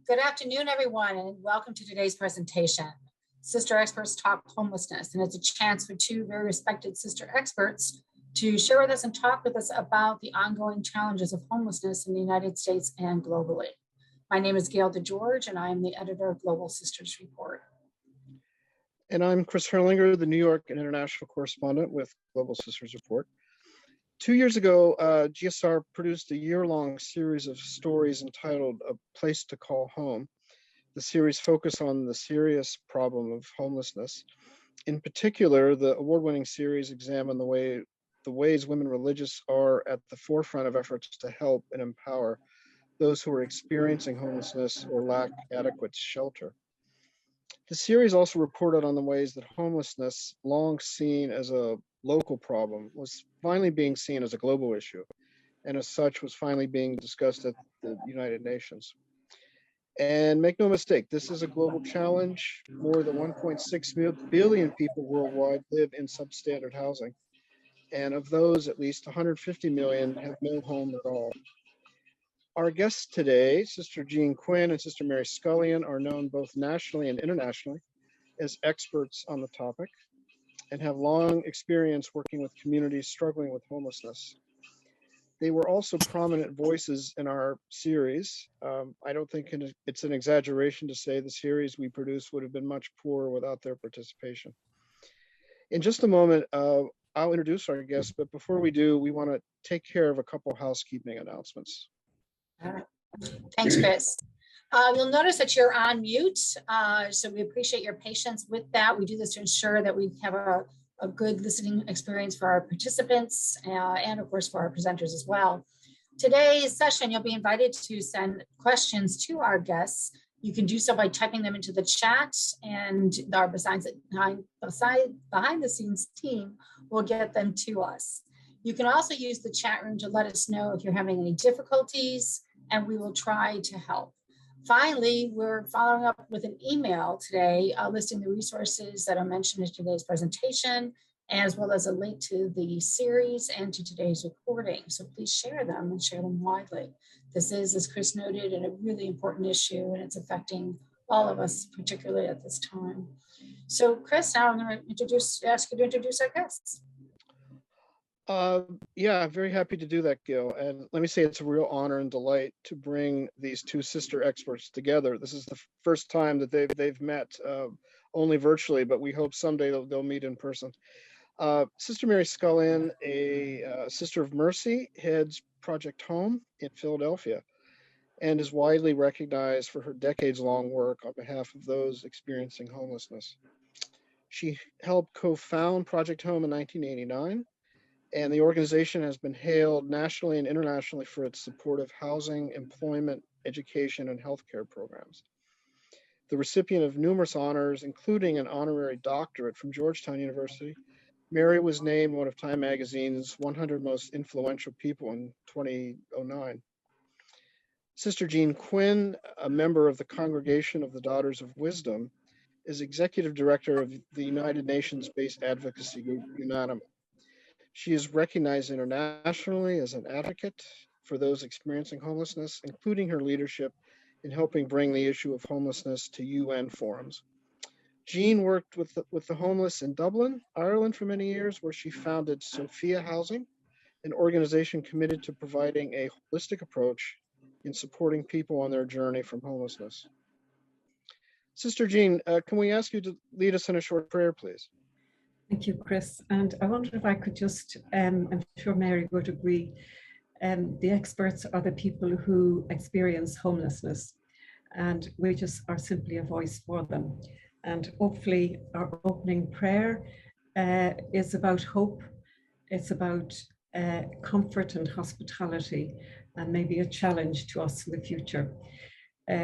Good afternoon, everyone, and welcome to today's presentation. Sister Experts Talk Homelessness, and it's a chance for two very respected sister experts to share with us and talk with us about the ongoing challenges of homelessness in the United States and globally. My name is Gail DeGeorge, and I am the editor of Global Sisters Report. And I'm Chris Herlinger, the New York and international correspondent with Global Sisters Report. 2 years ago, GSR produced a year-long series of stories entitled A Place to Call Home. The series focused on the serious problem of homelessness. In particular, the award-winning series examined the ways women religious are at the forefront of efforts to help and empower those who are experiencing homelessness or lack adequate shelter. The series also reported on the ways that homelessness, long seen as a local problem, was finally being seen as a global issue, and as such was finally being discussed at the United Nations. And make no mistake, this is a global challenge. More than 1.6 billion people worldwide live in substandard housing, and of those, at least 150 million have no home at all. Our guests today, Sister Jean Quinn and Sister Mary Scullion, are known both nationally and internationally as experts on the topic and have long experience working with communities struggling with homelessness. They were also prominent voices in our series. I don't think it's an exaggeration to say the series we produced would have been much poorer without their participation. In just a moment, I'll introduce our guests, but before we do, we want to take care of a couple housekeeping announcements. All right. Thanks, Chris. You'll notice that you're on mute, so we appreciate your patience with that. We do this to ensure that we have a good listening experience for our participants and of course for our presenters as well. Today's session, you'll be invited to send questions to our guests. You can do so by typing them into the chat, and our behind the scenes team will get them to us. You can also use the chat room to let us know if you're having any difficulties, and we will try to help. Finally, we're following up with an email today listing the resources that are mentioned in today's presentation, as well as a link to the series and to today's recording. So please share them and share them widely. This is, as Chris noted, a really important issue, and it's affecting all of us, particularly at this time. So Chris, now I'm going to ask you to introduce our guests. Yeah, I'm very happy to do that, Gil. And let me say it's a real honor and delight to bring these two sister experts together. This is the first time that they've met only virtually, but we hope someday they'll meet in person. Sister Mary Scullion, a Sister of Mercy, heads Project Home in Philadelphia and is widely recognized for her decades-long work on behalf of those experiencing homelessness. She helped co-found Project Home in 1989. And the organization has been hailed nationally and internationally for its support of housing, employment, education, and healthcare programs. The recipient of numerous honors, including an honorary doctorate from Georgetown University, Mary was named one of Time Magazine's 100 most influential people in 2009. Sister Jean Quinn, a member of the Congregation of the Daughters of Wisdom, is executive director of the United Nations-based advocacy group, UNANIM. She is recognized internationally as an advocate for those experiencing homelessness, including her leadership in helping bring the issue of homelessness to UN forums. Jean worked with the homeless in Dublin, Ireland for many years, where she founded Sophia Housing, an organization committed to providing a holistic approach in supporting people on their journey from homelessness. Sister Jean, can we ask you to lead us in a short prayer, please? Thank you, Chris. And I wonder if I could just, I'm sure Mary would agree, the experts are the people who experience homelessness, and we just are simply a voice for them. And hopefully our opening prayer is about hope. It's about comfort and hospitality, and maybe a challenge to us in the future.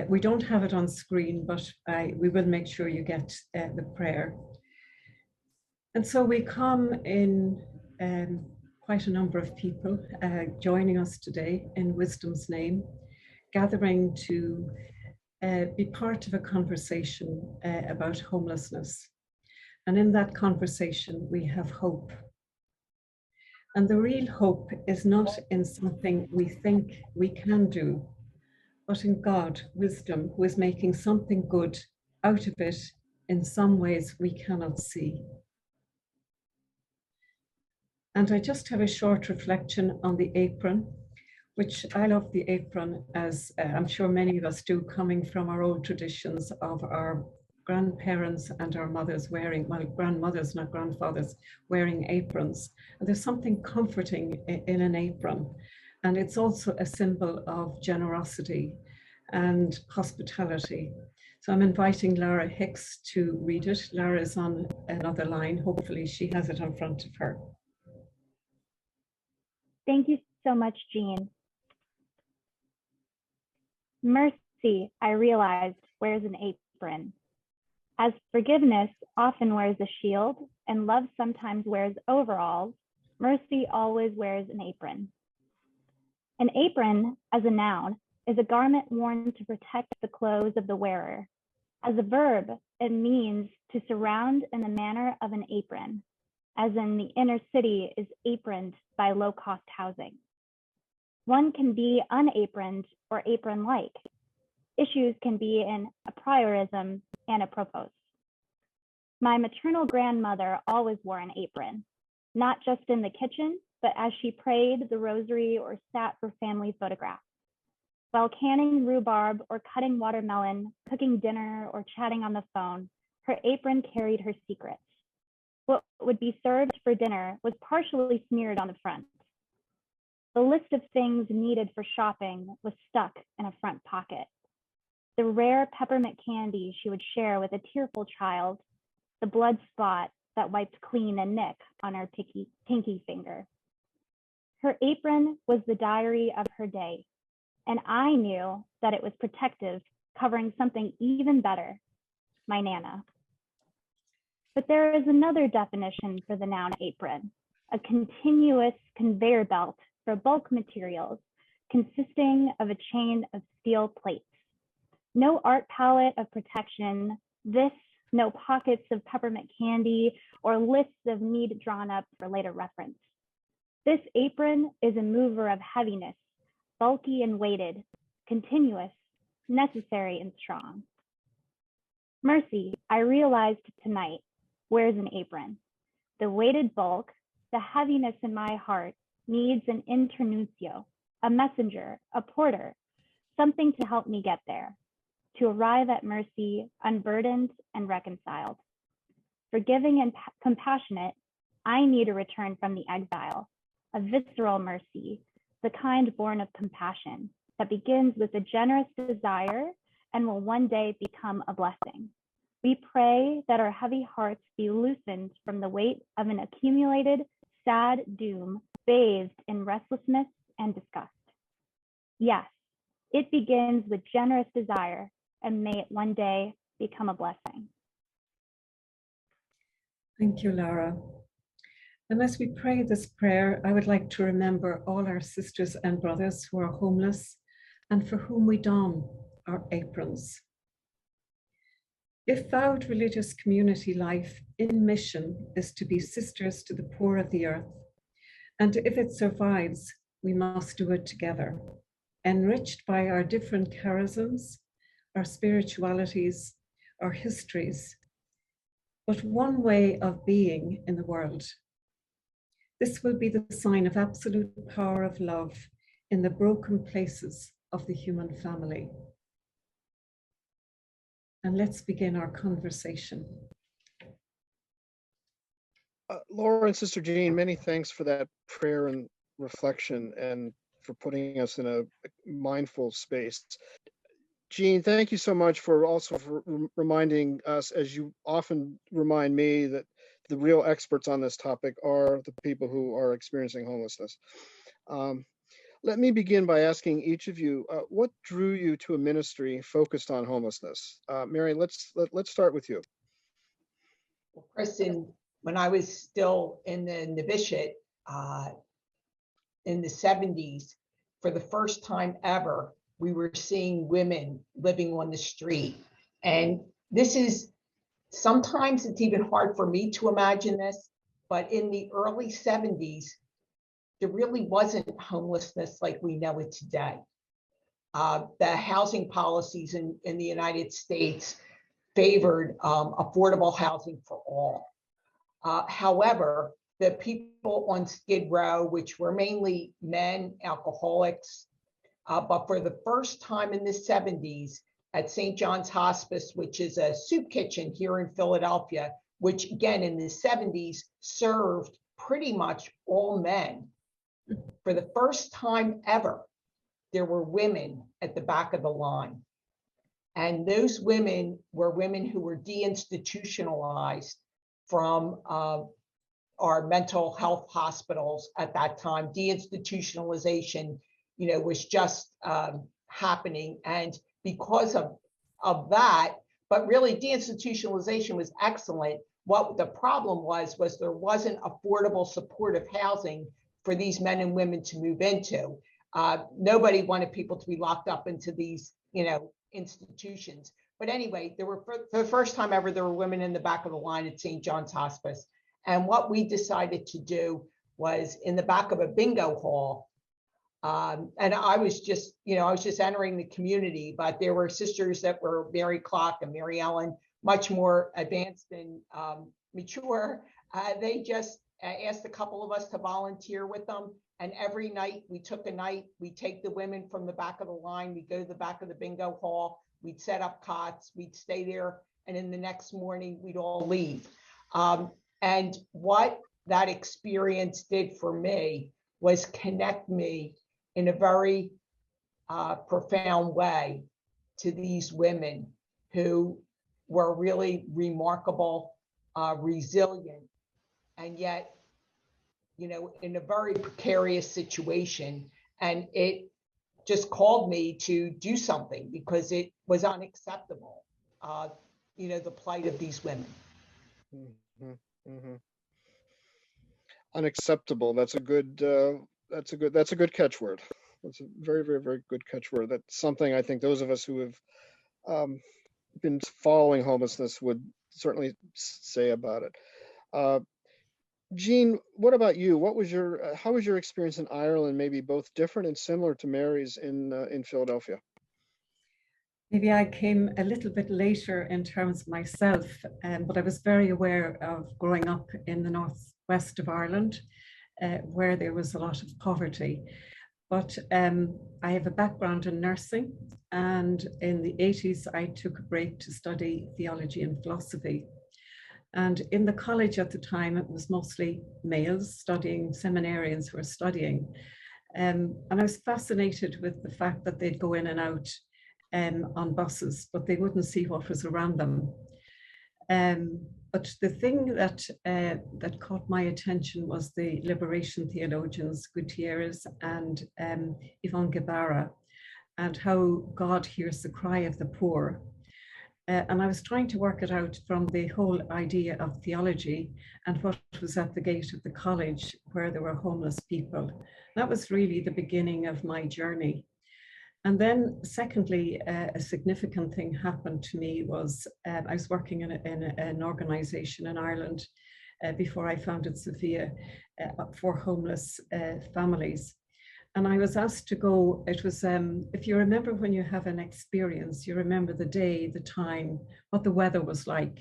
We don't have it on screen, but we will make sure you get the prayer. And so we come in quite a number of people joining us today in Wisdom's name, gathering to be part of a conversation about homelessness. And in that conversation, we have hope. And the real hope is not in something we think we can do, but in God, wisdom, who is making something good out of it in some ways we cannot see. And I just have a short reflection on the apron, which I love the apron, as I'm sure many of us do, coming from our old traditions of our grandparents and our mothers wearing, well, grandmothers, not grandfathers, wearing aprons. And there's something comforting in an apron. And it's also a symbol of generosity and hospitality. So I'm inviting Lara Hicks to read it. Lara is on another line. Hopefully she has it in front of her. Thank you so much, Jean. Mercy, I realized, wears an apron. As forgiveness often wears a shield and love sometimes wears overalls, mercy always wears an apron. An apron, as a noun, is a garment worn to protect the clothes of the wearer. As a verb, it means to surround in the manner of an apron, as in the inner city is aproned by low-cost housing. One can be unaproned or apron-like. Issues can be in a priorism and a propos. My maternal grandmother always wore an apron, not just in the kitchen, but as she prayed the rosary or sat for family photographs. While canning rhubarb or cutting watermelon, cooking dinner or chatting on the phone, her apron carried her secrets. What would be served for dinner was partially smeared on the front. The list of things needed for shopping was stuck in a front pocket. The rare peppermint candy she would share with a tearful child, the blood spot that wiped clean a nick on her pinky finger. Her apron was the diary of her day, and I knew that it was protective, covering something even better, my Nana. But there is another definition for the noun apron, a continuous conveyor belt for bulk materials consisting of a chain of steel plates. No art palette of protection, no pockets of peppermint candy or lists of need drawn up for later reference. This apron is a mover of heaviness, bulky and weighted, continuous, necessary and strong. Mercy, I realized tonight, wears an apron. The weighted bulk, the heaviness in my heart needs an internuncio, a messenger, a porter, something to help me get there, to arrive at mercy, unburdened and reconciled. Forgiving and compassionate, I need a return from the exile, a visceral mercy, the kind born of compassion that begins with a generous desire and will one day become a blessing. We pray that our heavy hearts be loosened from the weight of an accumulated, sad doom, bathed in restlessness and disgust. Yes, it begins with generous desire, and may it one day become a blessing. Thank you, Lara. And as we pray this prayer, I would like to remember all our sisters and brothers who are homeless and for whom we don our aprons. If vowed religious community life in mission is to be sisters to the poor of the earth, and if it survives, we must do it together, enriched by our different charisms, our spiritualities, our histories, but one way of being in the world. This will be the sign of absolute power of love in the broken places of the human family. And let's begin our conversation. Laura and Sister Jean, many thanks for that prayer and reflection and for putting us in a mindful space. Jean, thank you so much for reminding us, as you often remind me, that the real experts on this topic are the people who are experiencing homelessness. Let me begin by asking each of you, what drew you to a ministry focused on homelessness? Mary, let's start with you. Well, Kristen, when I was still in the novitiate in the 70s, for the first time ever, we were seeing women living on the street. And this is, sometimes it's even hard for me to imagine this, but in the early 70s, there really wasn't homelessness like we know it today. the housing policies in the United States favored affordable housing for all. However, the people on Skid Row, which were mainly men, alcoholics, but for the first time in the 70s at St. John's Hospice, which is a soup kitchen here in Philadelphia, which again in the 70s served pretty much all men. For the first time ever, there were women at the back of the line. And those women were women who were deinstitutionalized from our mental health hospitals at that time. Deinstitutionalization, was just happening. And because of that, but really deinstitutionalization was excellent. What the problem was there wasn't affordable supportive housing for these men and women to move into. Nobody wanted people to be locked up into these, institutions. But anyway, there were, for the first time ever, there were women in the back of the line at St. John's Hospice. And what we decided to do was in the back of a bingo hall. And I was just entering the community, but there were sisters that were Mary Clock and Mary Ellen, much more advanced and mature. They just asked a couple of us to volunteer with them. And every night we took a night, we'd take the women from the back of the line, we'd go to the back of the bingo hall, we'd set up cots, we'd stay there. And in the next morning, we'd all leave. And what that experience did for me was connect me in a very profound way to these women who were really remarkable, resilient, and yet, in a very precarious situation. And it just called me to do something because it was unacceptable, the plight of these women. Mm-hmm, mm-hmm. Unacceptable. That's a good catchword. That's a very, very, very good catchword. That's something I think those of us who have been following homelessness would certainly say about it. Jean, what about you? How was your experience in Ireland? Maybe both different and similar to Mary's in Philadelphia. Maybe I came a little bit later in terms of myself, but I was very aware of growing up in the northwest of Ireland, where there was a lot of poverty. But I have a background in nursing, and in the 80s, I took a break to study theology and philosophy. And in the college at the time, it was mostly males studying, seminarians who were studying. And I was fascinated with the fact that they'd go in and out on buses, but they wouldn't see what was around them. But the thing that caught my attention was the liberation theologians, Gutierrez and Yvonne Guevara, and how God hears the cry of the poor. And I was trying to work it out from the whole idea of theology and what was at the gate of the college where there were homeless people. That was really the beginning of my journey. And then secondly, a significant thing happened to me was I was working in an organization in Ireland before I founded Sophia for homeless families. And I was asked to go. It was, if you remember when you have an experience, you remember the day, the time, what the weather was like.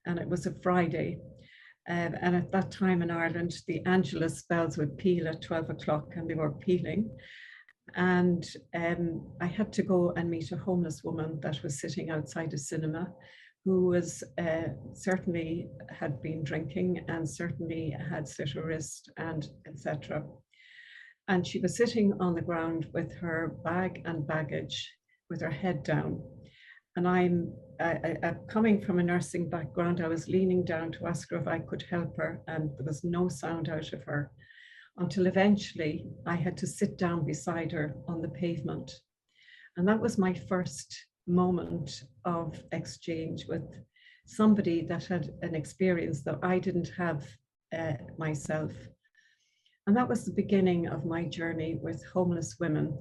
And it was a Friday. And at that time in Ireland, the Angelus bells would peal at 12 o'clock, and they were pealing. And I had to go and meet a homeless woman that was sitting outside a cinema, who was certainly had been drinking and certainly had slit her wrist and etc. And she was sitting on the ground with her bag and baggage, with her head down. And I'm coming from a nursing background. I was leaning down to ask her if I could help her, and there was no sound out of her, until eventually I had to sit down beside her on the pavement. And that was my first moment of exchange with somebody that had an experience that I didn't have myself. And that was the beginning of my journey with homeless women,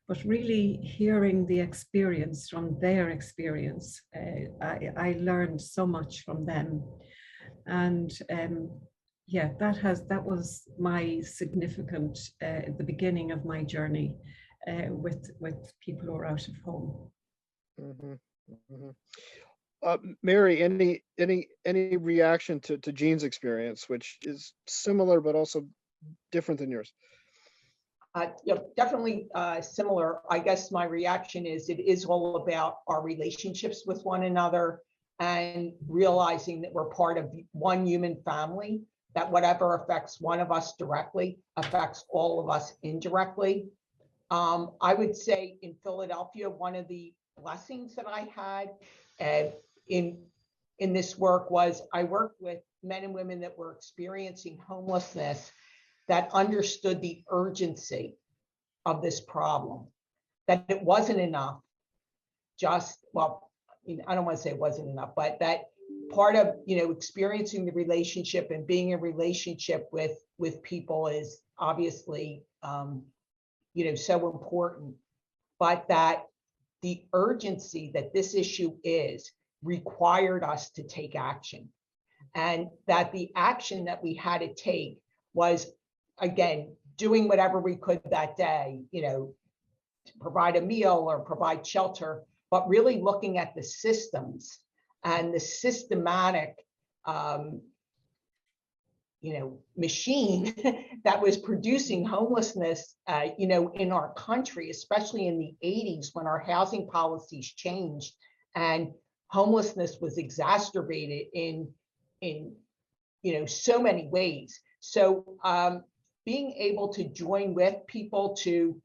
but really hearing the experience from their experience. I learned so much from them. And yeah, that was my significant, the beginning of my journey with people who are out of home. Mhm, mhm. Mary, any reaction to Jean's experience, which is similar but also different than yours? Definitely similar. I guess my reaction is it is all about our relationships with one another and realizing that we're part of one human family, that whatever affects one of us directly affects all of us indirectly. I would say in Philadelphia, one of the blessings that I had in this work was I worked with men and women that were experiencing homelessness that understood the urgency of this problem, that it wasn't enough just, well, I don't want to say it wasn't enough, but that part of, experiencing the relationship and being in relationship with people is obviously, so important, but that the urgency that this issue is required us to take action, and that the action that we had to take was, again, doing whatever we could that day, to provide a meal or provide shelter, but really looking at the systems and the systematic, machine that was producing homelessness, in our country, especially in the 80s when our housing policies changed and homelessness was exacerbated in so many ways. So being able to join with people to,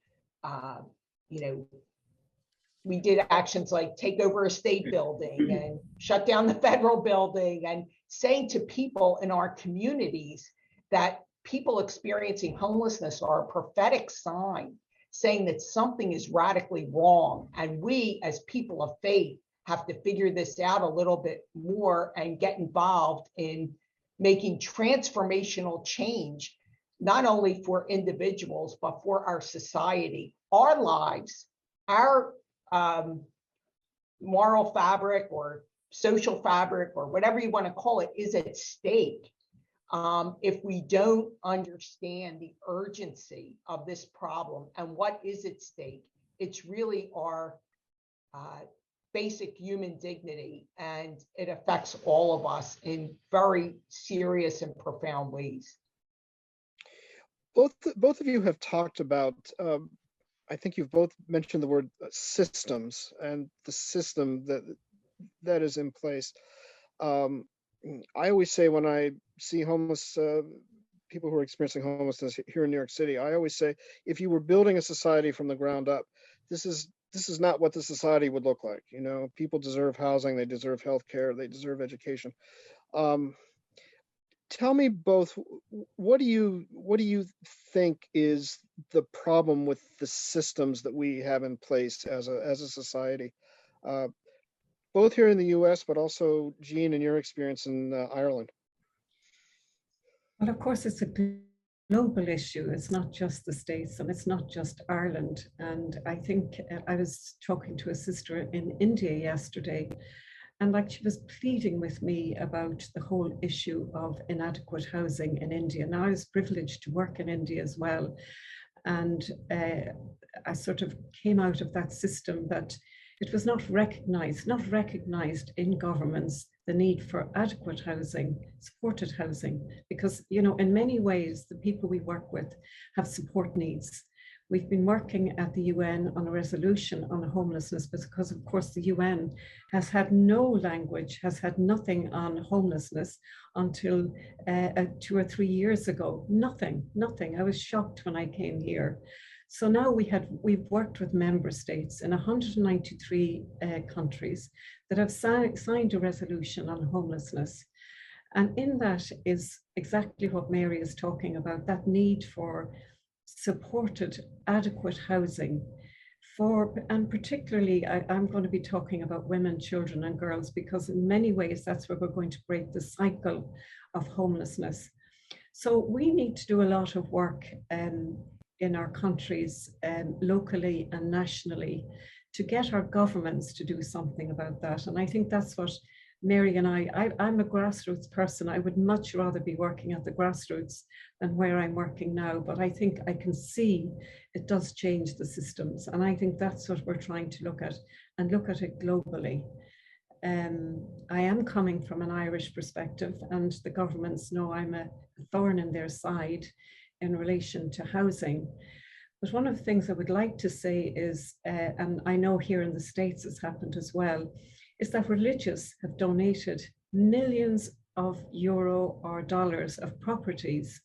we did actions like take over a state building and shut down the federal building, and saying to people in our communities that people experiencing homelessness are a prophetic sign, saying that something is radically wrong. And we, as people of faith, have to figure this out a little bit more and get involved in making transformational change, not only for individuals, but for our society. Our lives, our moral fabric or social fabric or whatever you want to call it is at stake if we don't understand the urgency of this problem and what is at stake. It's really our basic human dignity, and it affects all of us in very serious and profound ways. Both of you have talked about, I think you've both mentioned the word systems and the system that is in place. I always say when I see homeless people who are experiencing homelessness here in New York City, I always say, if you were building a society from the ground up, this is not what the society would look like. People deserve housing, they deserve health care, they deserve education. Tell me both, what do you think is the problem with the systems that we have in place as a society, both here in the U.S., but also, Jean, in your experience in Ireland? Well, of course, it's a global issue. It's not just the States and it's not just Ireland. And I think I was talking to a sister in India yesterday, and she was pleading with me about the whole issue of inadequate housing in India. Now, I was privileged to work in India as well. And I sort of came out of that system that it was not recognized in governments, the need for adequate housing, supported housing, because, in many ways, the people we work with have support needs. We've been working at the UN on a resolution on homelessness because, of course, the UN has had no language, has had nothing on homelessness until 2 or 3 years ago. Nothing. I was shocked when I came here. So now we've worked with member states in 193 countries that have signed a resolution on homelessness. And in that is exactly what Mary is talking about, that need for supported, adequate housing and particularly I'm going to be talking about women, children and girls, because in many ways that's where we're going to break the cycle of homelessness. So we need to do a lot of work in our countries, locally and nationally, to get our governments to do something about that. And I think that's what Mary and I'm a grassroots person. I would much rather be working at the grassroots than where I'm working now. But I think I can see it does change the systems. And I think that's what we're trying to look at, and look at it globally. I am coming from an Irish perspective, and the governments know I'm a thorn in their side in relation to housing. But one of the things I would like to say is, and I know here in the States it's happened as well, is that religious have donated millions of euro or dollars of properties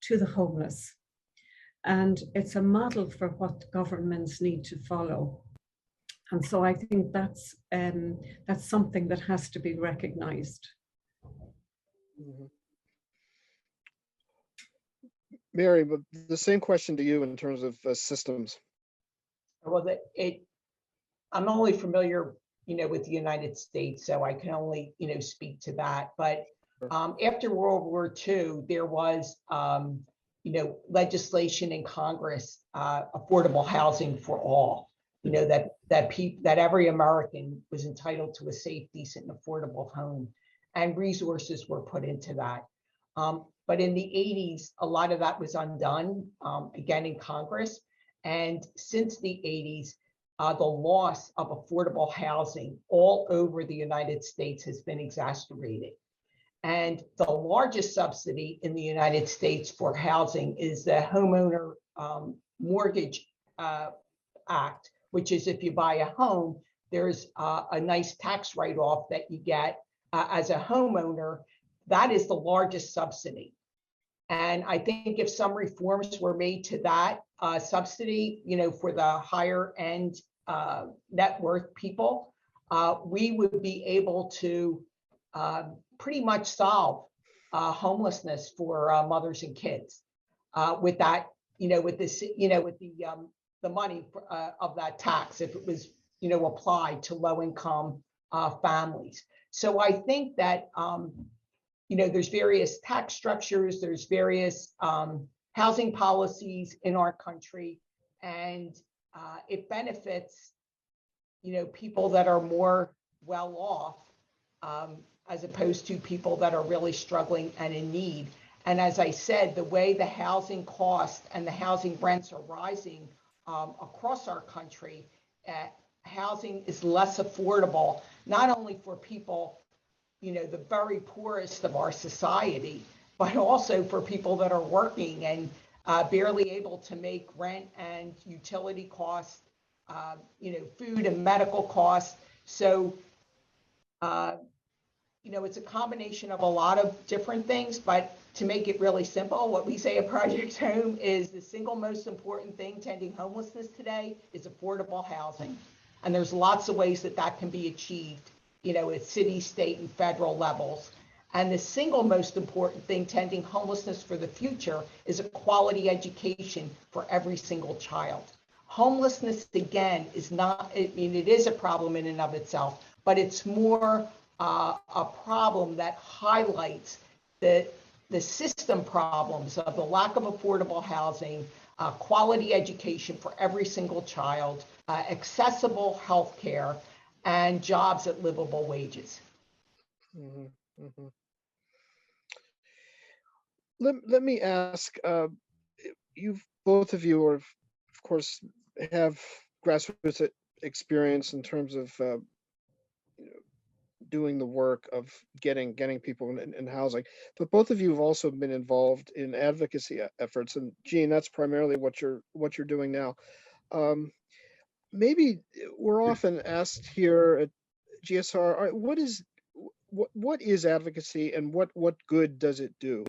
to the homeless. And it's a model for what governments need to follow. And so I think that's something that has to be recognized. Mhm. Mary, but the same question to you in terms of systems. Well, I'm only familiar, with the United States, so I can only, speak to that. But after World War II, there was, legislation in Congress, affordable housing for all. That every American was entitled to a safe, decent, and affordable home, and resources were put into that. But in the 80s, a lot of that was undone, again in Congress. And since the 80s, the loss of affordable housing all over the United States has been exacerbated. And the largest subsidy in the United States for housing is the Homeowner Mortgage Act, which is if you buy a home, there's a nice tax write-off that you get as a homeowner. That is the largest subsidy. And I think if some reforms were made to that subsidy, for the higher end net worth people, we would be able to pretty much solve homelessness for mothers and kids with that, with this, with the money of that tax, if it was, applied to low income families. So I think that, there's various tax structures, there's various housing policies in our country, and it benefits, people that are more well off, as opposed to people that are really struggling and in need. And as I said, the way the housing cost and the housing rents are rising across our country, housing is less affordable, not only for people, the very poorest of our society, but also for people that are working and barely able to make rent and utility costs, food and medical costs. So, it's a combination of a lot of different things, but to make it really simple, what we say at Project Home is the single most important thing to ending homelessness today is affordable housing. And there's lots of ways that that can be achieved, at city, state, and federal levels. And the single most important thing to ending homelessness for the future is a quality education for every single child. Homelessness, again, is not, it is a problem in and of itself, but it's more a problem that highlights the system problems of the lack of affordable housing, quality education for every single child, accessible health care, and jobs at livable wages. Mm-hmm, mm-hmm. Let me ask, both of you are, of course, have grassroots experience in terms of doing the work of getting people in housing, but both of you have also been involved in advocacy efforts. And Jean, that's primarily what you're doing now. Maybe we're often asked here at GSR, what is advocacy and what good does it do?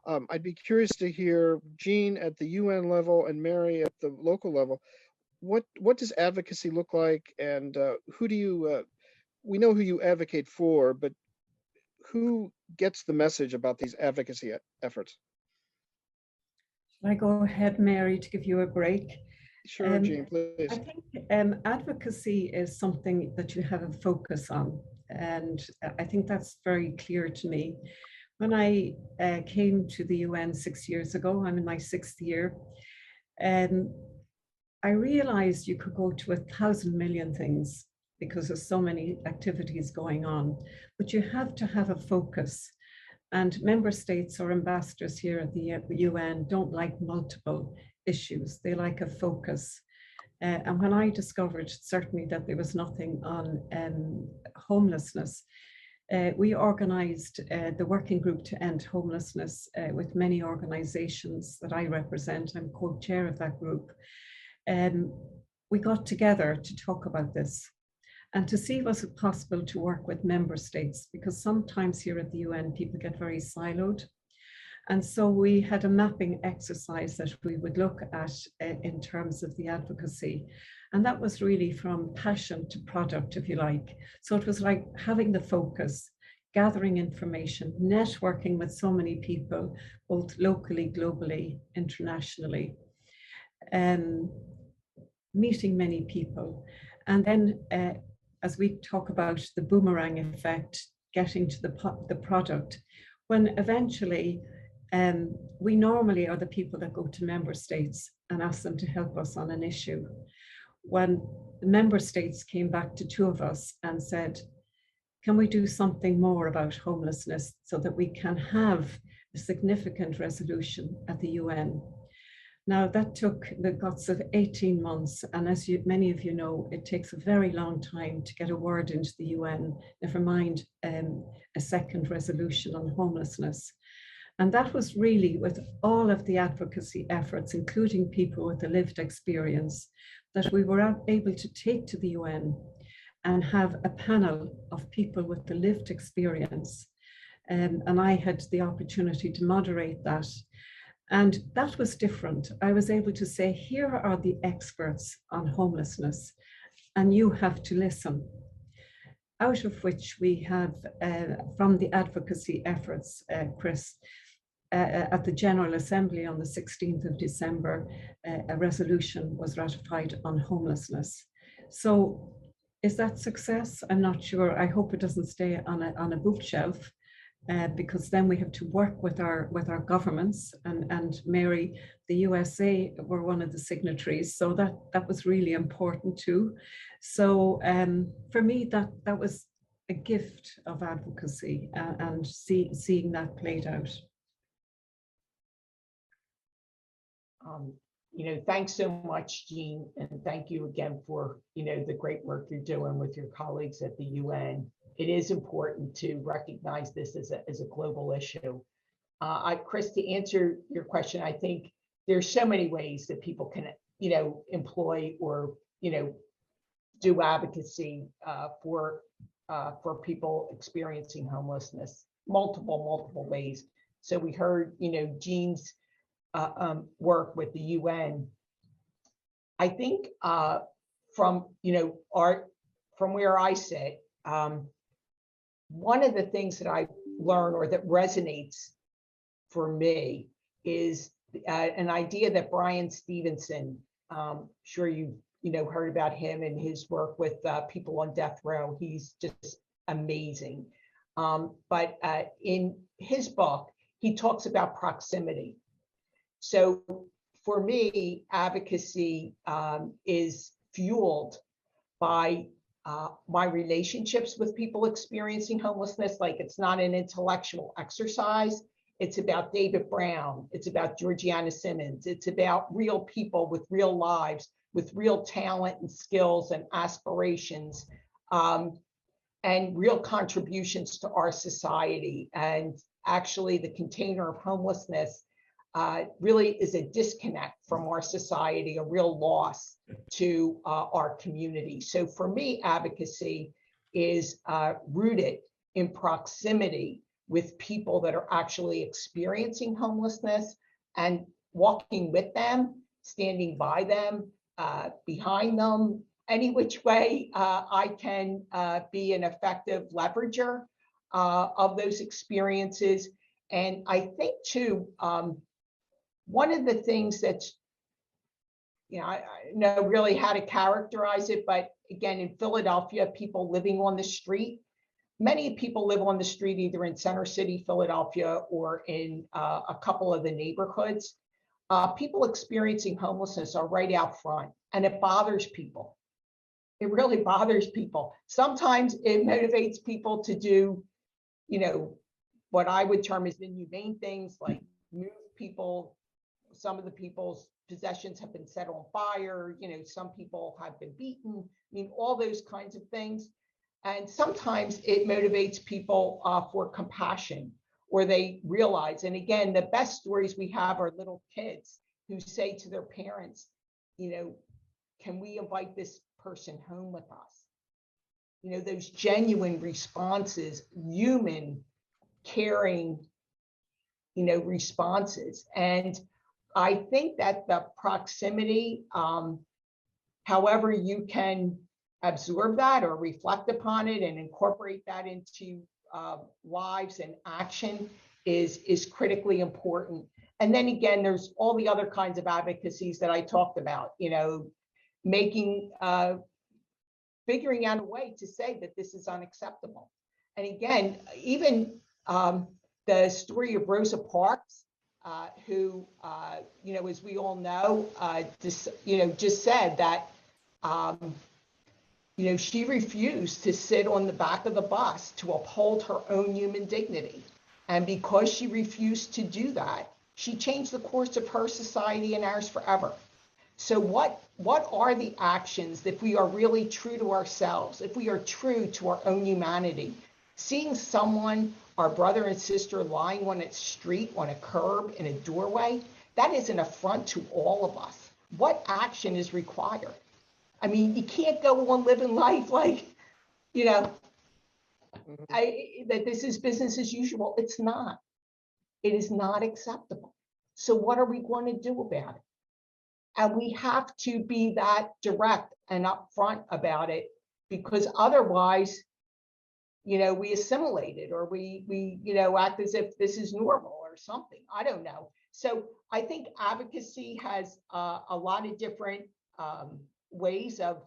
I'd be curious to hear, Jean at the UN level and Mary at the local level, what does advocacy look like, and who do you, we know who you advocate for, but who gets the message about these advocacy efforts? Shall I go ahead, Mary, to give you a break? Sure, Jean, please. I think advocacy is something that you have a focus on, and I think that's very clear to me. When I came to the UN 6 years ago, I'm in my 6th year, I realized you could go to 1,000 million things because there's so many activities going on, but you have to have a focus. And member states or ambassadors here at the UN don't like multiple issues. They like a focus. And when I discovered certainly that there was nothing on homelessness, we organized the working group to end homelessness with many organizations that I represent. I'm co-chair of that group. We got together to talk about this and to see was it possible to work with member states, because sometimes here at the UN people get very siloed. And so we had a mapping exercise that we would look at in terms of the advocacy. And that was really from passion to product, if you like. So it was like having the focus, gathering information, networking with so many people, both locally, globally, internationally, meeting many people. And then as we talk about the boomerang effect, getting to the product, when eventually we normally are the people that go to member states and ask them to help us on an issue. When the member states came back to two of us and said, can we do something more about homelessness so that we can have a significant resolution at the UN? Now that took the guts of 18 months. And as many of you know, it takes a very long time to get a word into the UN, never mind a second resolution on homelessness. And that was really with all of the advocacy efforts, including people with the lived experience, that we were able to take to the UN and have a panel of people with the lived experience. And I had the opportunity to moderate that. And that was different. I was able to say, here are the experts on homelessness, and you have to listen. Out of which we have, from the advocacy efforts, Chris, at the General Assembly on the 16th of December, a resolution was ratified on homelessness. So is that success? I'm not sure. I hope it doesn't stay on a bookshelf, because then we have to work with our governments, and Mary, the USA were one of the signatories, so that was really important too. So for me, that was a gift of advocacy, and seeing that played out. Thanks so much, Jean, and thank you again for, the great work you're doing with your colleagues at the UN. It is important to recognize this as a global issue. Chris, to answer your question, I think there's so many ways that people can, employ or, do advocacy for people experiencing homelessness. Multiple ways. So we heard, Jean's work with the UN. I think from where I sit, one of the things that I learned or that resonates for me is an idea that Brian Stevenson, sure you heard about him and his work with people on death row. He's just amazing. But in his book, he talks about proximity. So for me, advocacy is fueled by my relationships with people experiencing homelessness. Like, it's not an intellectual exercise. It's about David Brown. It's about Georgiana Simmons. It's about real people with real lives, with real talent and skills and aspirations, and real contributions to our society. And actually, the container of homelessness really is a disconnect from our society, a real loss to our community. So for me, advocacy is rooted in proximity with people that are actually experiencing homelessness and walking with them, standing by them, behind them, any which way I can be an effective leverager of those experiences. And I think too, one of the things that's, I know really how to characterize it, but again, in Philadelphia, people living on the street, many people live on the street either in Center City, Philadelphia, or in a couple of the neighborhoods. People experiencing homelessness are right out front, and it bothers people. It really bothers people. Sometimes it motivates people to do, you know, what I would term as inhumane things, like move people. Some of the people's possessions have been set on fire. You know, some people have been beaten. I mean, all those kinds of things. And sometimes it motivates people for compassion, or they realize, and again, the best stories we have are little kids who say to their parents, you know, can we invite this person home with us? You know, those genuine responses, human, caring, you know, responses. And I think that the proximity, however you can absorb that or reflect upon it and incorporate that into lives and action is critically important. And then again, there's all the other kinds of advocacies that I talked about, you know, figuring out a way to say that this is unacceptable. And again, even the story of Rosa Parks, who, you know, as we all know, just said that, you know, she refused to sit on the back of the bus to uphold her own human dignity. And because she refused to do that, she changed the course of her society and ours forever. So what are the actions, if we are really true to ourselves, if we are true to our own humanity? Seeing someone, our brother and sister, lying on a street, on a curb, in a doorway, that is an affront to all of us. What action is required? I mean, you can't go on living life like, you know, that this is business as usual. It's not. It is not acceptable. So what are we going to do about it? And we have to be that direct and upfront about it, because otherwise, you know, we assimilate it, or we you know, act as if this is normal or something. I don't know. So I think advocacy has a lot of different ways of,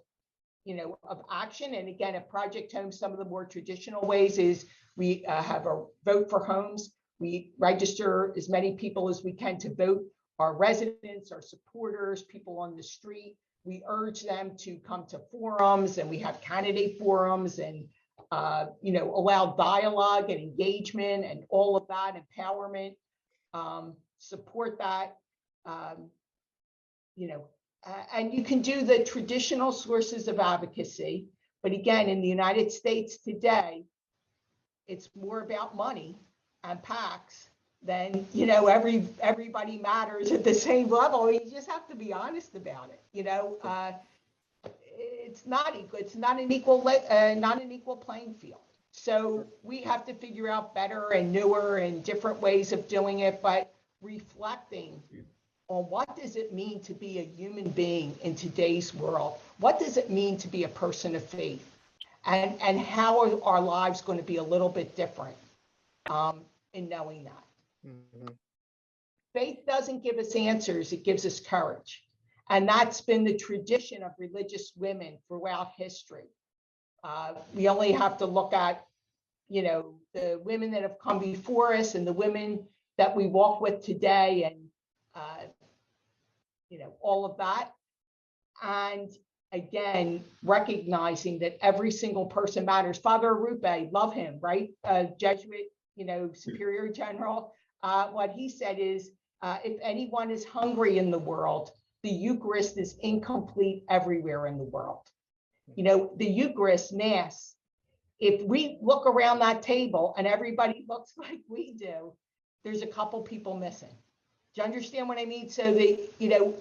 you know, of action. And again, at Project Home, some of the more traditional ways is we have a vote for homes. We register as many people as we can to vote, our residents, our supporters, people on the street. We urge them to come to forums, and we have candidate forums, and you know, allow dialogue and engagement and all of that, empowerment, support that, you know, and you can do the traditional sources of advocacy. But again, in the United States today, it's more about money and PACs than, you know, everybody matters at the same level. You just have to be honest about it. You know, it's not equal. It's not an equal playing field. So we have to figure out better and newer and different ways of doing it, but reflecting on what does it mean to be a human being in today's world? What does it mean to be a person of faith? And how are our lives going to be a little bit different in knowing that? Mm-hmm. Faith doesn't give us answers, it gives us courage. And that's been the tradition of religious women throughout history. We only have to look at, you know, the women that have come before us and the women that we walk with today, and you know, all of that. And again, recognizing that every single person matters. Father Arupe, love him, right? Jesuit, you know, superior general. What he said is, if anyone is hungry in the world, the Eucharist is incomplete everywhere in the world. You know, the Eucharist, Mass, if we look around that table and everybody looks like we do, there's a couple people missing. Do you understand what I mean? So you know,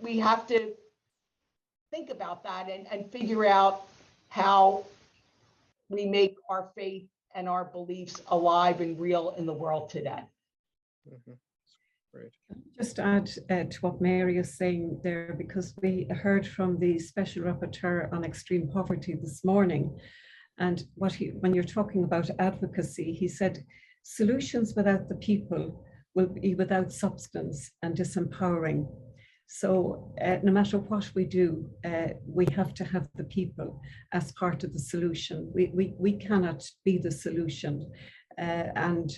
we have to think about that and figure out how we make our faith and our beliefs alive and real in the world today. Mm-hmm. Great. Just add to what Mary is saying there, because we heard from the Special Rapporteur on Extreme Poverty this morning, and when you're talking about advocacy, he said, solutions without the people will be without substance and disempowering. So no matter what we do, we have to have the people as part of the solution. We cannot be the solution. And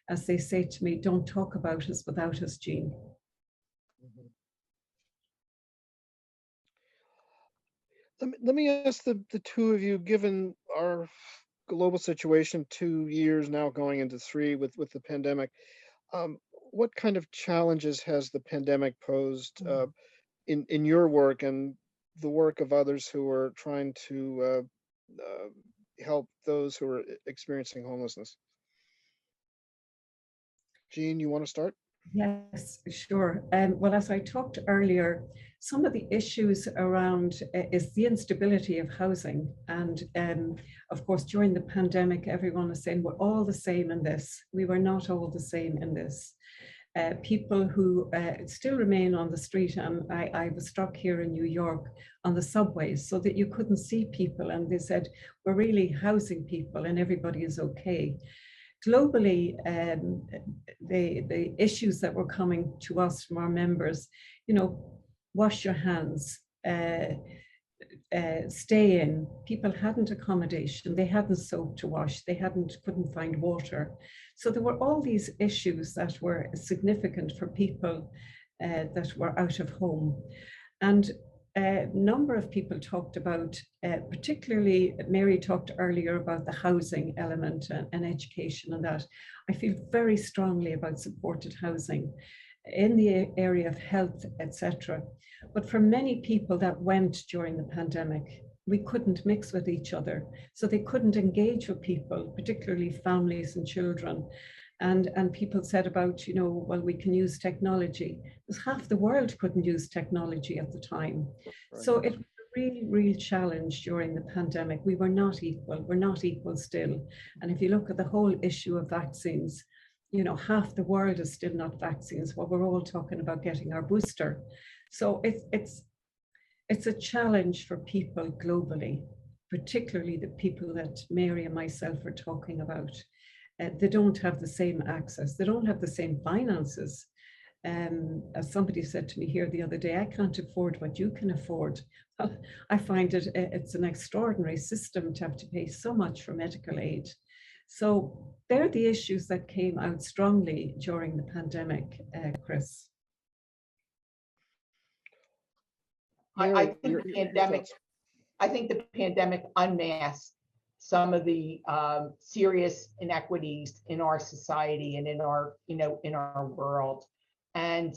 as they say to me, don't talk about us without us, Jean. Let me ask the two of you, given our global situation, 2 years now going into 3 with the pandemic, what kind of challenges has the pandemic posed in your work and the work of others who are trying to help those who are experiencing homelessness? Jean, you want to start? Yes, sure. Well, as I talked earlier, some of the issues around is the instability of housing. And of course, during the pandemic, everyone was saying we're all the same in this. We were not all the same in this. People who still remain on the street, and I was struck here in New York on the subways so that you couldn't see people, and they said, we're really housing people and everybody is okay. Globally, the issues that were coming to us from our members, wash your hands, stay in. People hadn't accommodation, they hadn't soap to wash, they couldn't find water. So there were all these issues that were significant for people that were out of home. And a number of people talked about, particularly Mary talked earlier about the housing element and education and that. I feel very strongly about supported housing in the area of health, etc. But for many people that went during the pandemic, we couldn't mix with each other. So they couldn't engage with people, particularly families and children. And people said about, well, we can use technology. Because half the world couldn't use technology at the time. Right. So it was a really, real challenge during the pandemic. We were not equal. We're not equal still. And if you look at the whole issue of vaccines, half the world is still not vaccines. Well, we're all talking about getting our booster. So it's a challenge for people globally, particularly the people that Mary and myself are talking about. They don't have the same access. They don't have the same finances. As somebody said to me here the other day, I can't afford what you can afford. Well, I find it's an extraordinary system to have to pay so much for medical aid. So they're the issues that came out strongly during the pandemic, Chris. I think the pandemic unmasked some of the serious inequities in our society and in our, in our world. And,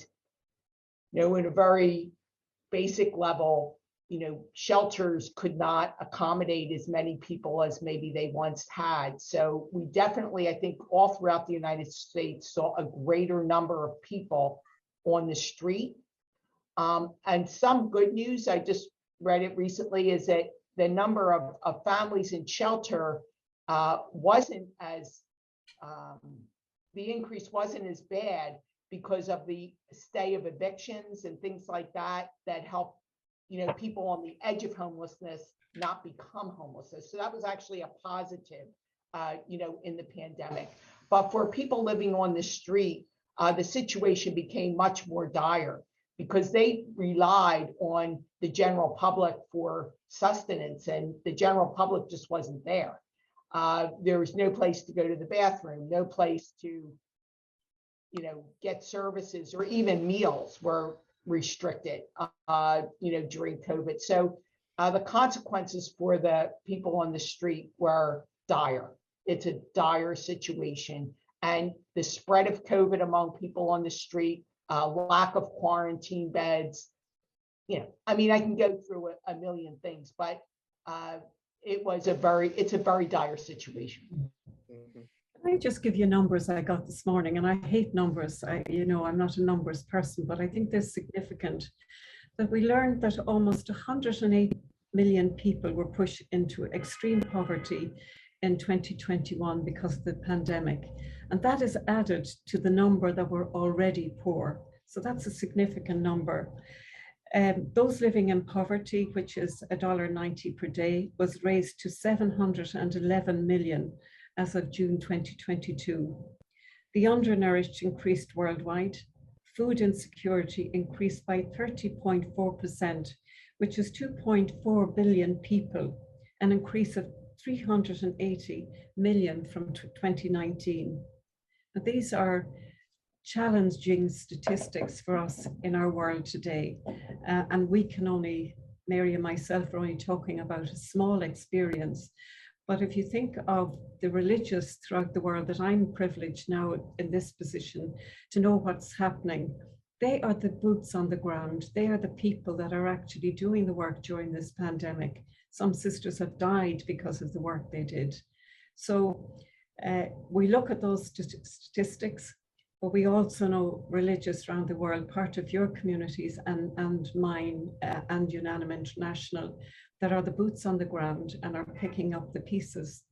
in a very basic level, shelters could not accommodate as many people as maybe they once had. So we definitely, I think, all throughout the United States saw a greater number of people on the street. And some good news, I just read it recently, is that the number of families in shelter wasn't as, the increase wasn't as bad because of the stay of evictions and things like that, that help, people on the edge of homelessness not become homeless. So that was actually a positive, in the pandemic. But for people living on the street, the situation became much more dire, because they relied on the general public for sustenance, and the general public just wasn't there. There was no place to go to the bathroom, no place to, get services, or even meals were restricted, during COVID. So the consequences for the people on the street were dire. It's a dire situation. And the spread of COVID among people on the street, lack of quarantine beds, I can go through a million things, but it's a very dire situation. Mm-hmm. Can I just give you numbers I got this morning? And I hate numbers. I'm not a numbers person, but I think they're significant. That we learned that almost 108 million people were pushed into extreme poverty in 2021 because of the pandemic. And that is added to the number that were already poor. So that's a significant number. Those living in poverty, which is $1.90 per day, was raised to 711 million as of June 2022. The undernourished increased worldwide. Food insecurity increased by 30.4%, which is 2.4 billion people, an increase of 380 million from 2019. Now, these are challenging statistics for us in our world today, and we can only Mary and myself are only talking about a small experience. But if you think of the religious throughout the world, that I'm privileged now in this position to know what's happening, they are the boots on the ground. They are the people that are actually doing the work during this pandemic. Some sisters have died because of the work they did. So we look at those statistics, but we also know religious around the world, part of your communities and mine and Unanimous International, that are the boots on the ground and are picking up the pieces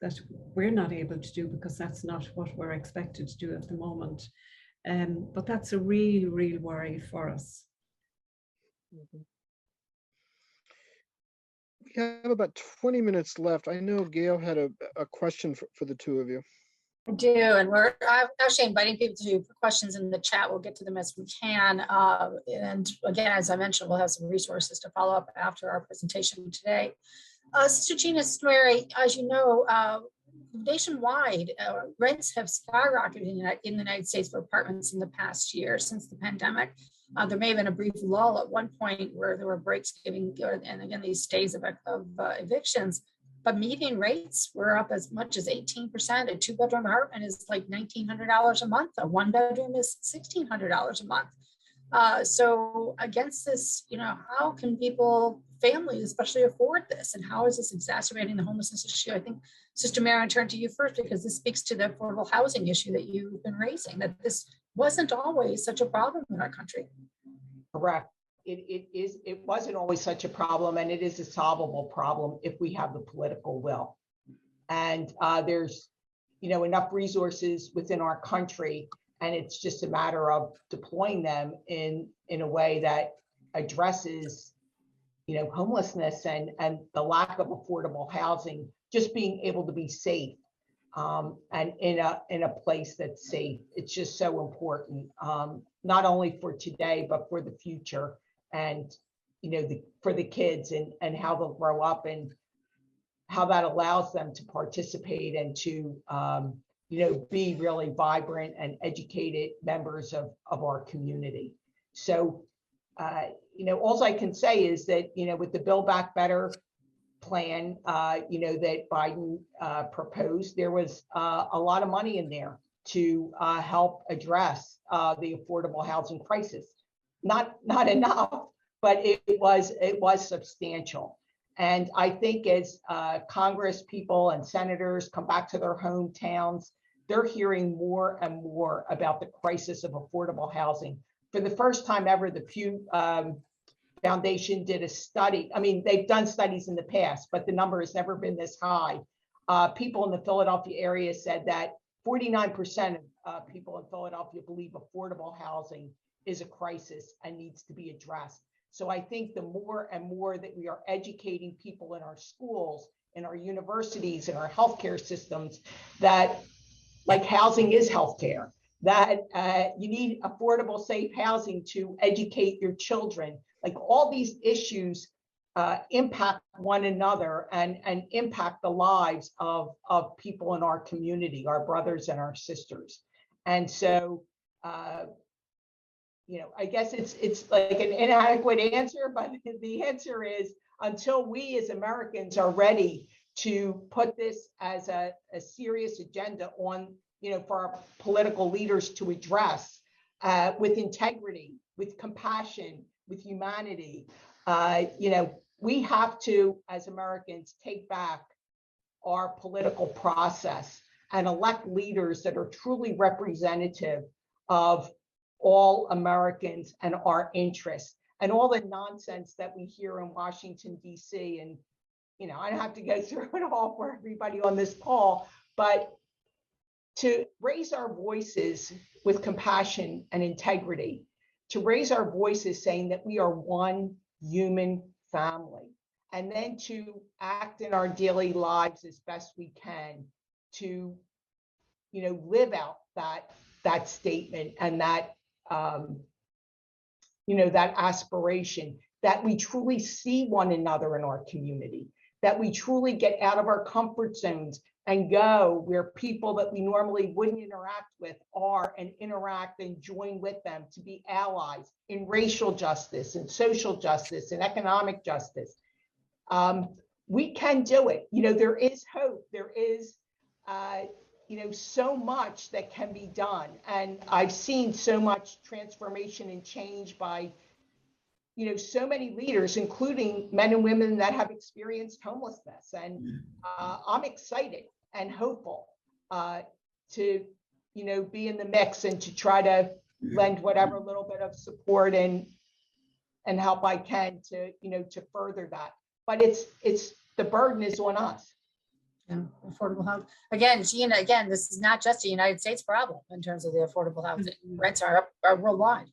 that we're not able to do because that's not what we're expected to do at the moment. But that's a real worry for us. Mhm. We have about 20 minutes left. I know Gail had a question for the two of you. I do, and we're actually inviting people to put questions in the chat. We'll get to them as we can. And again, as I mentioned, we'll have some resources to follow up after our presentation today. Sister Gina, Sister Mary, as you know, nationwide, rents have skyrocketed in the United States for apartments in the past year since the pandemic. There may have been a brief lull at one point where there were breaks giving, and again, these stays of evictions. But median rates were up as much as 18%. A two-bedroom apartment is like $1,900 a month. A one-bedroom is $1,600 a month. So against this, how can families especially afford this? And how is this exacerbating the homelessness issue? I think, Sister Mary, I turn to you first because this speaks to the affordable housing issue that you've been raising, that this wasn't always such a problem in our country. Correct. It wasn't always such a problem, and it is a solvable problem if we have the political will. And there's, enough resources within our country, and it's just a matter of deploying them in a way that addresses, homelessness and the lack of affordable housing, just being able to be safe and in a place that's safe. It's just so important, not only for today, but for the future. And for the kids and how they'll grow up and how that allows them to participate and to be really vibrant and educated members of our community. So all I can say is that with the Build Back Better plan that Biden proposed, there was a lot of money in there to help address the affordable housing crisis. Not enough, but it was substantial. And I think as Congress people and senators come back to their hometowns, they're hearing more and more about the crisis of affordable housing. For the first time ever, the Pew Foundation did a study. I mean, they've done studies in the past, but the number has never been this high. People in the Philadelphia area said that 49% of people in Philadelphia believe affordable housing is a crisis and needs to be addressed. So I think the more and more that we are educating people in our schools, in our universities, in our healthcare systems, that like housing is healthcare, that you need affordable, safe housing to educate your children. Like all these issues impact one another and impact the lives of people in our community, our brothers and our sisters. And so I guess it's like an inadequate answer, but the answer is until we as Americans are ready to put this as a serious agenda on, for our political leaders to address with integrity, with compassion, with humanity, we have to, as Americans, take back our political process and elect leaders that are truly representative of all Americans and our interests, and all the nonsense that we hear in Washington, D.C. And, I don't have to go through it all for everybody on this call, but to raise our voices with compassion and integrity, to raise our voices saying that we are one human family, and then to act in our daily lives as best we can to, live out that statement and that that aspiration, that we truly see one another in our community, that we truly get out of our comfort zones and go where people that we normally wouldn't interact with are, and interact and join with them to be allies in racial justice and social justice and economic justice. We can do it. You know, there is hope. There is, you know, so much that can be done. And I've seen so much transformation and change by, you know, so many leaders, including men and women that have experienced homelessness. And I'm excited and hopeful to, you know, be in the mix and to try to lend whatever little bit of support and help I can to, you know, to further that. But it's the burden is on us. Yeah, affordable housing. Again, Gina, again, this is not just a United States problem in terms of the affordable housing. Rents are worldwide.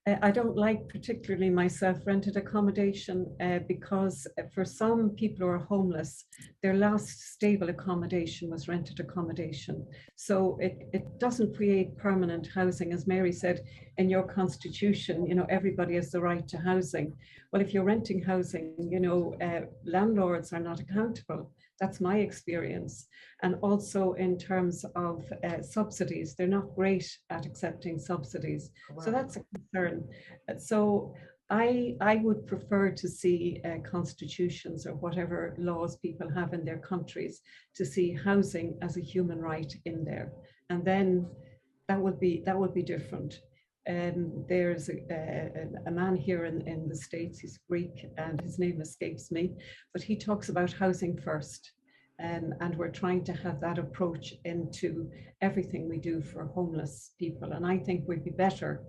I don't like particularly myself rented accommodation because for some people who are homeless, their last stable accommodation was rented accommodation. So it doesn't create permanent housing. As Mary said, in your constitution, you know, everybody has the right to housing. Well, if you're renting housing, you know, landlords are not accountable. That's my experience. And also in terms of subsidies, they're not great at accepting subsidies. So that's a concern. So I would prefer to see constitutions or whatever laws people have in their countries to see housing as a human right in there. And then that would be different. There's a man here in the States, he's Greek and his name escapes me, but he talks about housing first. And we're trying to have that approach into everything we do for homeless people. And I think we'd be better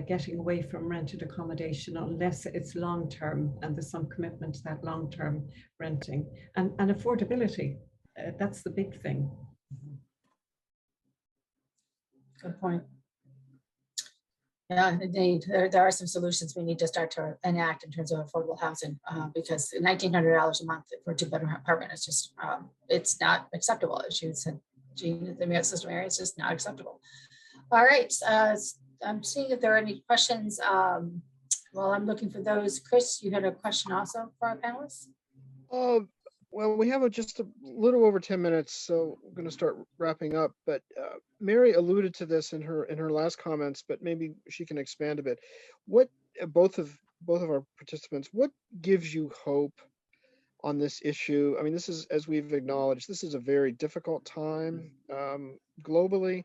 getting away from rented accommodation unless it's long-term and there's some commitment to that long-term renting. And affordability, that's the big thing. Good point. Yeah, indeed. There are some solutions we need to start to enact in terms of affordable housing because $1,900 a month for a two-bedroom apartment is just, it's not acceptable. As you said, Jean, the system area, it's just not acceptable. All right, I'm seeing if there are any questions. While I'm looking for those, Chris, you had a question also for our panelists? Well, we have just a little over 10 minutes, so I'm going to start wrapping up. But Mary alluded to this in her last comments, but maybe she can expand a bit. What both of our participants, what gives you hope on this issue? I mean, this is, as we've acknowledged, this is a very difficult time globally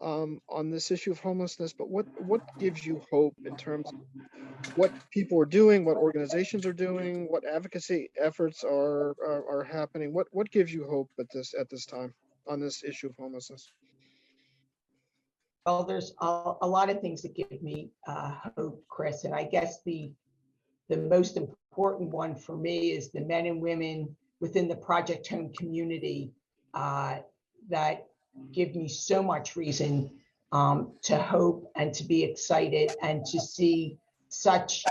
on this issue of homelessness. But what gives you hope in terms of what people are doing, what organizations are doing, what advocacy efforts are happening? What gives you hope at this time on this issue of homelessness? Well, there's a lot of things that give me hope, Chris, and I guess the most important one for me is the men and women within the Project Home community that give me so much reason to hope and to be excited and to see such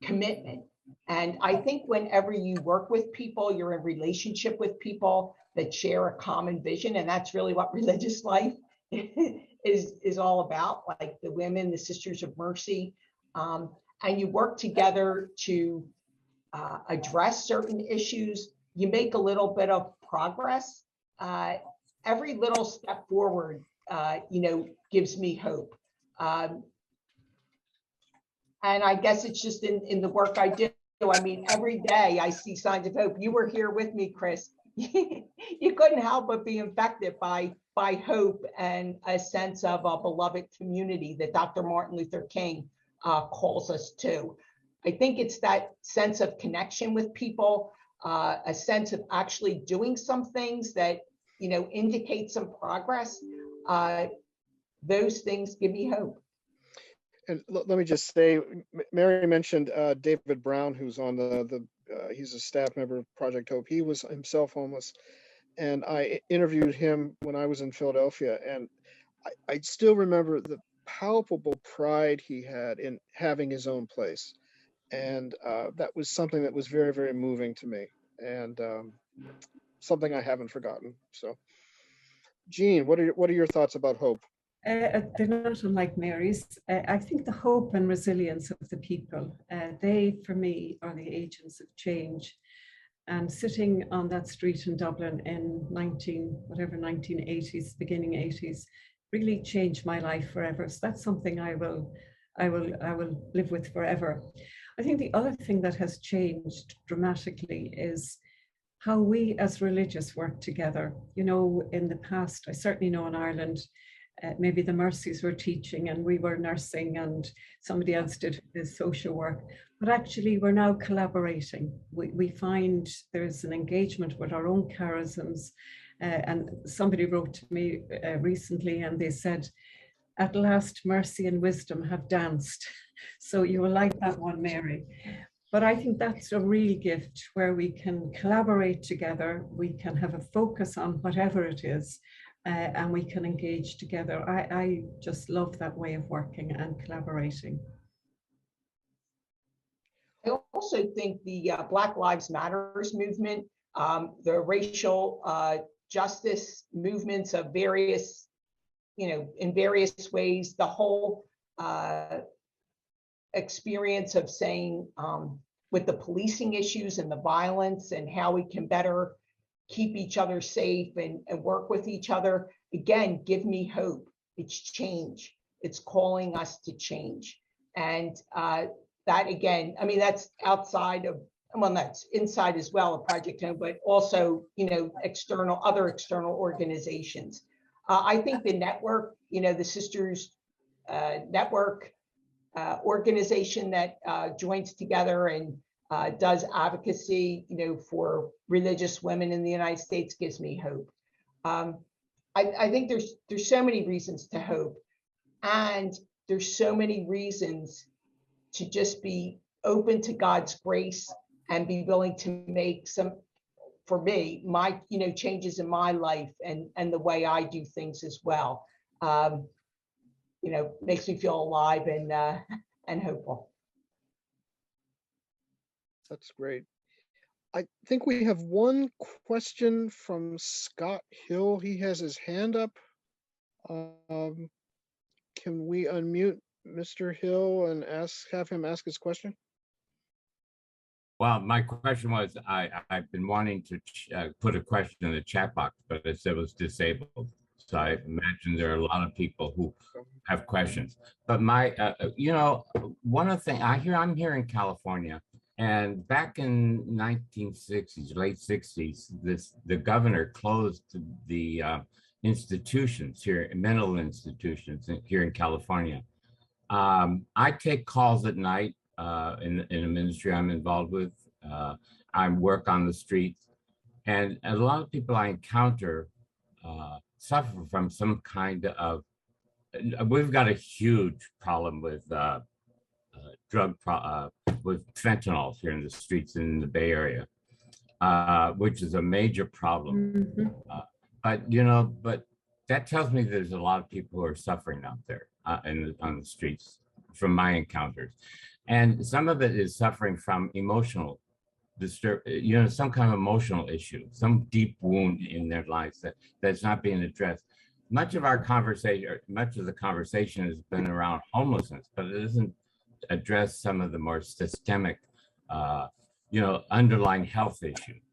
commitment. And I think whenever you work with people, you're in relationship with people that share a common vision, and that's really what religious life is all about, like the women, the Sisters of Mercy, and you work together to address certain issues. You make a little bit of progress. Every little step forward, you know, gives me hope. And I guess it's just in the work I do. I mean, every day I see signs of hope. You were here with me, Chris. You couldn't help but be infected by hope and a sense of a beloved community that Dr. Martin Luther King calls us to. I think it's that sense of connection with people, a sense of actually doing some things that, you know, indicate some progress. Those things give me hope. And let me just say, Mary mentioned David Brown, who's on he's a staff member of Project Hope. He was himself homeless, and I interviewed him when I was in Philadelphia, and I still remember the palpable pride he had in having his own place, and that was something that was very, very moving to me, and something I haven't forgotten. So, Jean, what are your thoughts about hope? They're not unlike Mary's. I think the hope and resilience of the people, they, for me, are the agents of change. And sitting on that street in Dublin in 1980s, beginning 80s, really changed my life forever. So that's something I will live with forever. I think the other thing that has changed dramatically is how we as religious work together. You know, in the past, I certainly know in Ireland, maybe the Mercies were teaching and we were nursing and somebody else did the social work, but actually we're now collaborating. We find there's an engagement with our own charisms. And somebody wrote to me recently and they said, "At last, mercy and wisdom have danced." So you will like that one, Mary. But I think that's a real gift where we can collaborate together, we can have a focus on whatever it is, and we can engage together. I just love that way of working and collaborating. I also think the Black Lives Matters movement, the racial justice movements of various, in various ways, the whole experience of saying with the policing issues and the violence and how we can better keep each other safe and work with each other, again, give me hope. It's change. It's calling us to change. And that, again, I mean, that's outside of, well, that's inside as well, a Project Home, but also, other external organizations. I think the network, the Sisters Network organization that joins together and does advocacy, for religious women in the United States gives me hope. I think there's so many reasons to hope, and there's so many reasons to just be open to God's grace and be willing to make some, for me, my, changes in my life and the way I do things as well. Makes me feel alive and hopeful. That's great. I think we have one question from Scott Hill. He has his hand up. Can we unmute Mr. Hill and have him ask his question? Well, my question was, I've been wanting to put a question in the chat box, but it said it was disabled. So I imagine there are a lot of people who have questions. But my, one of the things I'm here in California, and back in 1960s, late 60s, the governor closed the institutions here, mental institutions here in California. I take calls at night in a ministry I'm involved with. I work on the streets, and a lot of people I encounter suffer from some kind of, we've got a huge problem with with fentanyl here in the streets in the Bay Area, which is a major problem. But that tells me there's a lot of people who are suffering out there on the streets from my encounters. And some of it is suffering from emotional some kind of emotional issue, some deep wound in their lives that's not being addressed. Much of the conversation has been around homelessness, but it doesn't address some of the more systemic, underlying health issues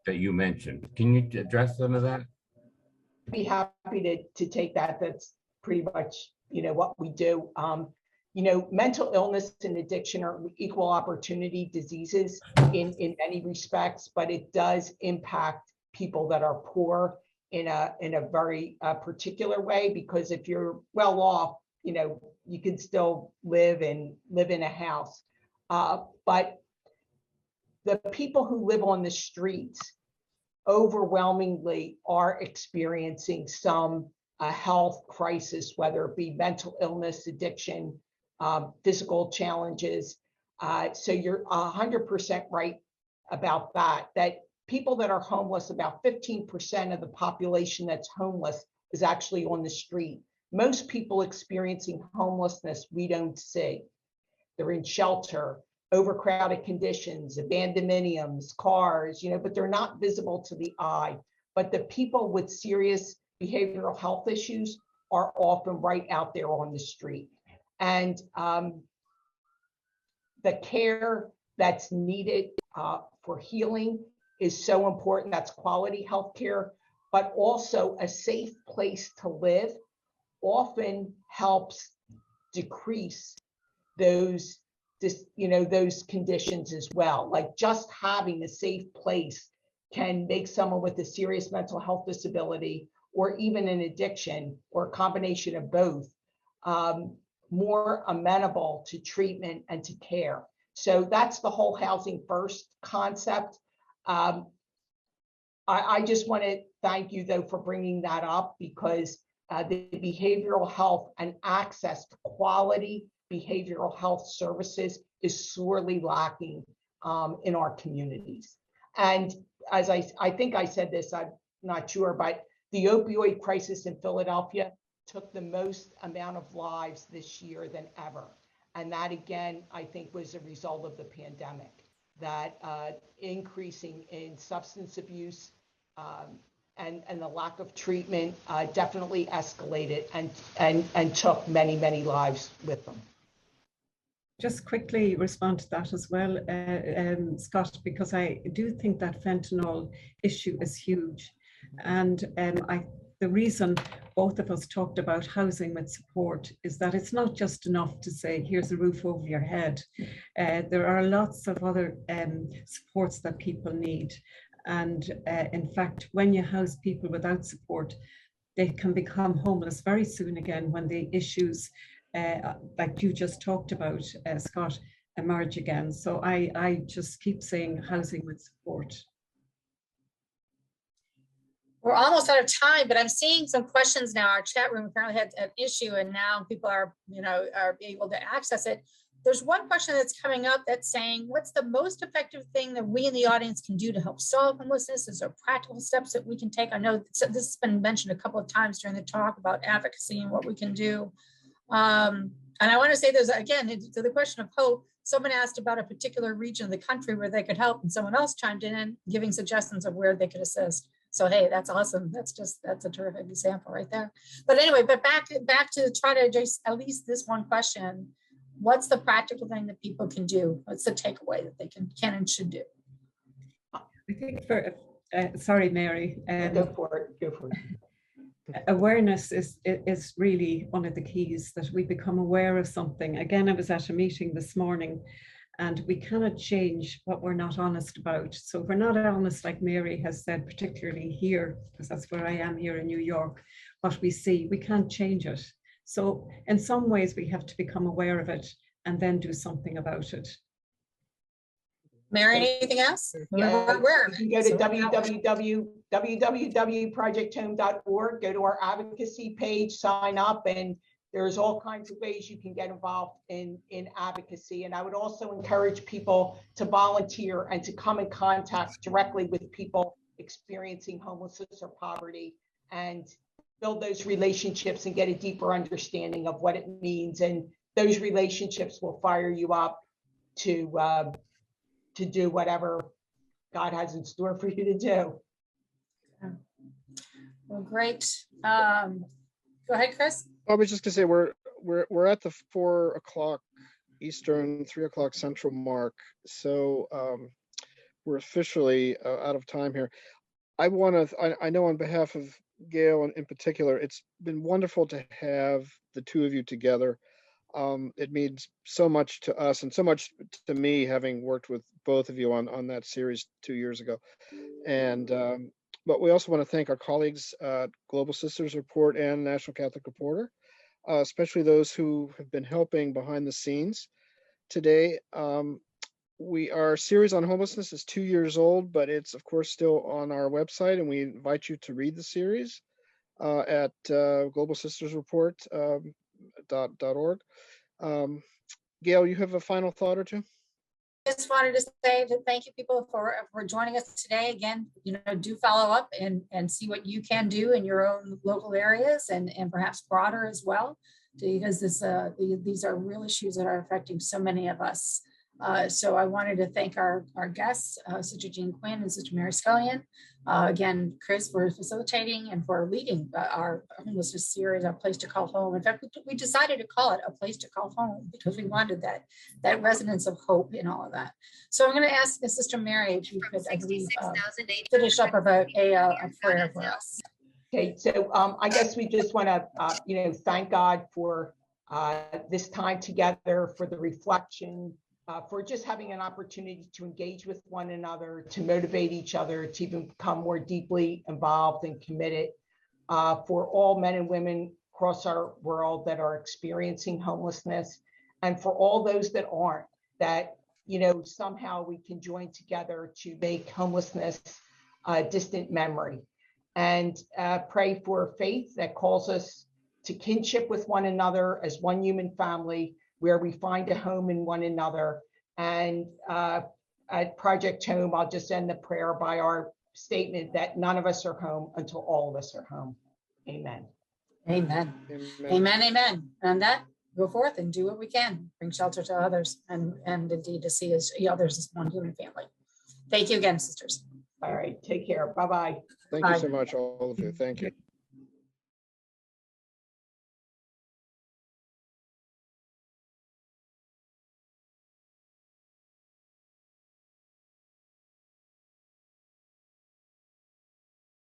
that you mentioned. Can you address some of that? I'd be happy to take that. That's pretty much, what we do. Mental illness and addiction are equal opportunity diseases in many respects, but it does impact people that are poor in a very particular way, because if you're well off, you can still live in a house. But the people who live on the streets overwhelmingly are experiencing some health crisis, whether it be mental illness, addiction, physical challenges. So you're 100% right about that people that are homeless, about 15% of the population that's homeless is actually on the street. Most people experiencing homelessness we don't see. They're in shelter, overcrowded conditions, abandonments, cars, but they're not visible to the eye. But the people with serious behavioral health issues are often right out there on the street. And the care that's needed for healing is so important. That's quality healthcare, but also a safe place to live often helps decrease those those conditions as well. Like just having a safe place can make someone with a serious mental health disability or even an addiction or a combination of both more amenable to treatment and to care. So that's the whole housing first concept. I just want to thank you though for bringing that up, because the behavioral health and access to quality behavioral health services is sorely lacking in our communities. And as I think I said this, I'm not sure, but the opioid crisis in Philadelphia took the most amount of lives this year than ever. And that again, I think was a result of the pandemic, that increasing in substance abuse and the lack of treatment definitely escalated and took many, many lives with them. Just quickly respond to that as well, Scott, because I do think that fentanyl issue is huge. And the reason both of us talked about housing with support is that it's not just enough to say, here's a roof over your head. There are lots of other supports that people need. And in fact, when you house people without support, they can become homeless very soon again when the issues like you just talked about, Scott, emerge again. So I just keep saying housing with support. We're almost out of time, but I'm seeing some questions now. Our chat room apparently had an issue, and now people are, are able to access it. There's one question that's coming up that's saying, what's the most effective thing that we in the audience can do to help solve homelessness? Is there practical steps that we can take? I know this has been mentioned a couple of times during the talk about advocacy and what we can do. And I want to say there's, again, to the question of hope, someone asked about a particular region of the country where they could help, and someone else chimed in giving suggestions of where they could assist. So, hey, that's awesome. That's a terrific example right there. But anyway, back to try to address at least this one question. What's the practical thing that people can do? What's the takeaway that they can and should do? I think sorry, Mary. Go for it. Awareness is really one of the keys, that we become aware of something. Again, I was at a meeting this morning, and we cannot change what we're not honest about. So if we're not honest, like Mary has said, particularly here, because that's where I am here in New York, what we see, we can't change it. So in some ways we have to become aware of it and then do something about it. Mary, anything else? Yeah, you can go to www.projecthome.org, go to our advocacy page, sign up, and there's all kinds of ways you can get involved in advocacy. And I would also encourage people to volunteer and to come in contact directly with people experiencing homelessness or poverty, and build those relationships and get a deeper understanding of what it means. And those relationships will fire you up to do whatever God has in store for you to do. Well, great. Go ahead, Chris. I was just gonna say we're at the 4 o'clock Eastern, 3 o'clock Central mark, so we're officially out of time here. I know on behalf of Gail and in particular, it's been wonderful to have the two of you together. It means so much to us and so much to me, having worked with both of you on that series 2 years ago. And but we also want to thank our colleagues at Global Sisters Report and National Catholic Reporter, especially those who have been helping behind the scenes today. Our series on homelessness is 2 years old, but it's of course still on our website, and we invite you to read the series at globalsistersreport.org. Gail, you have a final thought or two? Just wanted to say to thank you people for joining us today. Again, do follow up and see what you can do in your own local areas and perhaps broader as well, because these are real issues that are affecting so many of us. So I wanted to thank our guests, Sister Jean Quinn and Sister Mary Scullion. Again, Chris, for facilitating and for leading our homelessness series, Our Place to Call Home. In fact, we decided to call it A Place to Call Home because we wanted that resonance of hope in all of that. So I'm going to ask Sister Mary if you could, I believe, finish up about a prayer for us. Okay, so I guess we just want to, thank God for this time together, for the reflection, for just having an opportunity to engage with one another, to motivate each other, to even become more deeply involved and committed, for all men and women across our world that are experiencing homelessness, and for all those that aren't, that, somehow we can join together to make homelessness a distant memory. And pray for faith that calls us to kinship with one another as one human family, where we find a home in one another. And at Project Home, I'll just end the prayer by our statement that none of us are home until all of us are home. Amen. Amen. Amen. Amen. And that, go forth and do what we can, bring shelter to others, and indeed to see others as one human family. Thank you again, sisters. All right. Take care. Bye-bye. Thank you so much, all of you. Thank you.